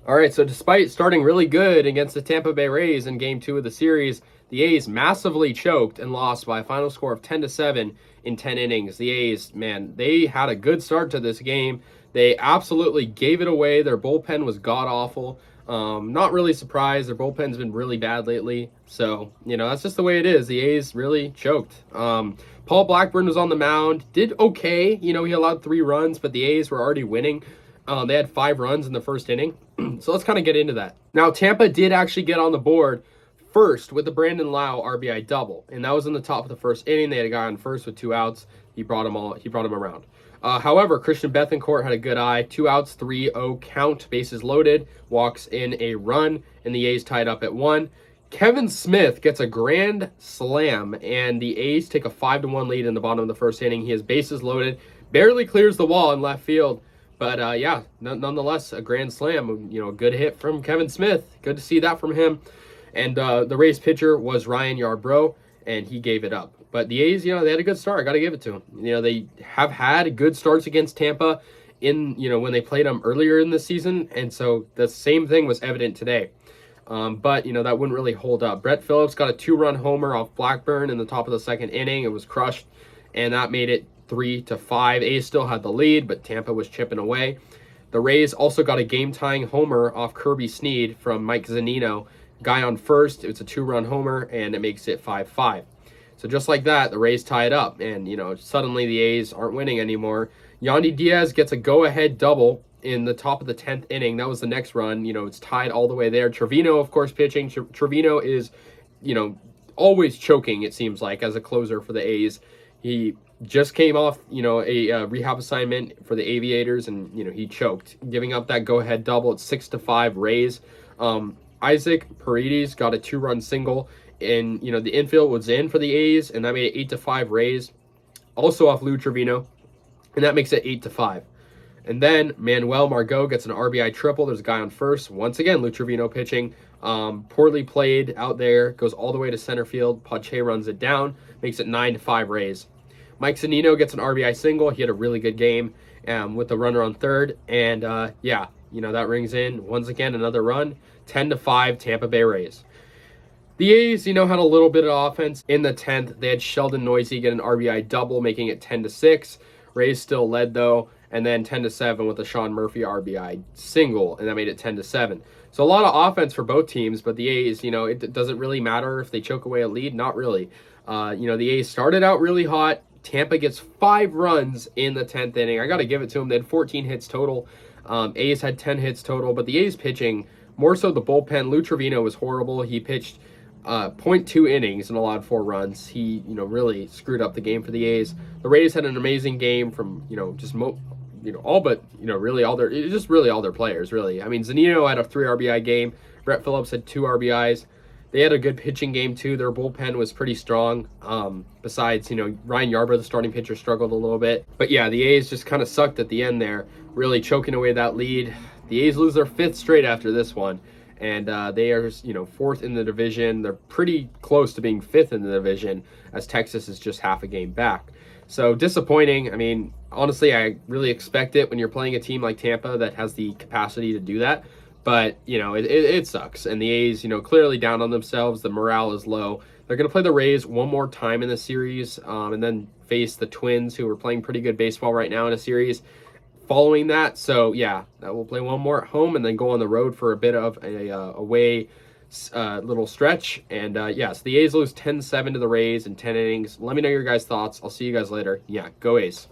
All right, so despite starting really good against the Tampa Bay Rays in Game 2 of the series, the A's massively choked and lost by a final score of 10-7 in 10 innings. The A's, man, they had a good start to this game. They absolutely gave it away. Their bullpen was god-awful. Not really surprised. Their bullpen's been really bad lately. So, that's just the way it is. The A's really choked. Paul Blackburn was on the mound, did okay. He allowed 3 runs, but the A's were already winning. They had 5 runs in the first inning. So let's kind of get into that. Now, Tampa did actually get on the board first with the Brandon Lowe RBI double, and that was in the top of the first inning. They had a guy on first with 2 outs. He brought him around. However, Christian Bethancourt had a good eye. 2 outs, 3-0 count, bases loaded, walks in a run, and the A's tied up at 1. Kevin Smith gets a grand slam, and the A's take a 5-1 lead in the bottom of the first inning. He has bases loaded, barely clears the wall in left field. But, nonetheless, a grand slam, a good hit from Kevin Smith. Good to see that from him. And the Rays pitcher was Ryan Yarbrough, and he gave it up. But the A's, they had a good start. I got to give it to them. They have had good starts against Tampa when they played them earlier in the season. And so the same thing was evident today. But that wouldn't really hold up. Brett Phillips got a 2-run homer off Blackburn in the top of the second inning. It was crushed, and that made it 3-5. A's still had the lead, but Tampa was chipping away. The Rays also got a game-tying homer off Kirby Snead from Mike Zunino. Guy on first, it's a 2-run homer, and it makes it 5-5. So just like that, the Rays tie it up, and suddenly the A's aren't winning anymore. Yandy Diaz gets a go-ahead double in the top of the 10th inning. That was the next run. It's tied all the way there. Trevino, of course, pitching. Trevino is, always choking, it seems like, as a closer for the A's. He just came off, a rehab assignment for the Aviators, and, he choked, giving up that go-ahead double at 6-5 Rays. Isaac Paredes got a 2-run single, and, the infield was in for the A's, and that made it 8-5 Rays, also off Lou Trevino, and that makes it 8-5. And then Manuel Margot gets an RBI triple. There's a guy on first. Once again, Lou Trevino pitching. Poorly played out there, goes all the way to center field. Pache runs it down, makes it 9-5 Rays. Mike Zunino gets an RBI single. He had a really good game with the runner on third. And, that rings in, once again, another run. 10-5 Tampa Bay Rays. The A's, had a little bit of offense. In the 10th, they had Sheldon Noisy get an RBI double, making it 10-6. Rays still led, though. And then 10-7 with a Sean Murphy RBI single, and that made it 10-7. So a lot of offense for both teams, but the A's, it doesn't really matter if they choke away a lead. Not really. The A's started out really hot. Tampa gets 5 runs in the 10th inning. I got to give it to them. They had 14 hits total. A's had 10 hits total, but the A's pitching, more so the bullpen. Lou Trevino was horrible. He pitched 0.2 innings and allowed 4 runs. He, really screwed up the game for the A's. The Rays had an amazing game from, all but, really all their players, really. I mean, Zunino had a 3 RBI game. Brett Phillips had 2 RBIs. They had a good pitching game, too. Their bullpen was pretty strong. Besides, Ryan Yarbrough, the starting pitcher, struggled a little bit. But, yeah, the A's just kind of sucked at the end there, really choking away that lead. The A's lose their 5th straight after this one. And they are, 4th in the division. They're pretty close to being 5th in the division, as Texas is just half a game back. So disappointing. I mean, honestly, I really expect it when you're playing a team like Tampa that has the capacity to do that. But, it sucks. And the A's, clearly down on themselves. The morale is low. They're going to play the Rays one more time in the series and then face the Twins, who are playing pretty good baseball right now in a series following that. So, yeah, we'll play one more at home and then go on the road for a bit of a away little stretch. And, so the A's lose 10-7 to the Rays in 10 innings. Let me know your guys' thoughts. I'll see you guys later. Yeah, go A's.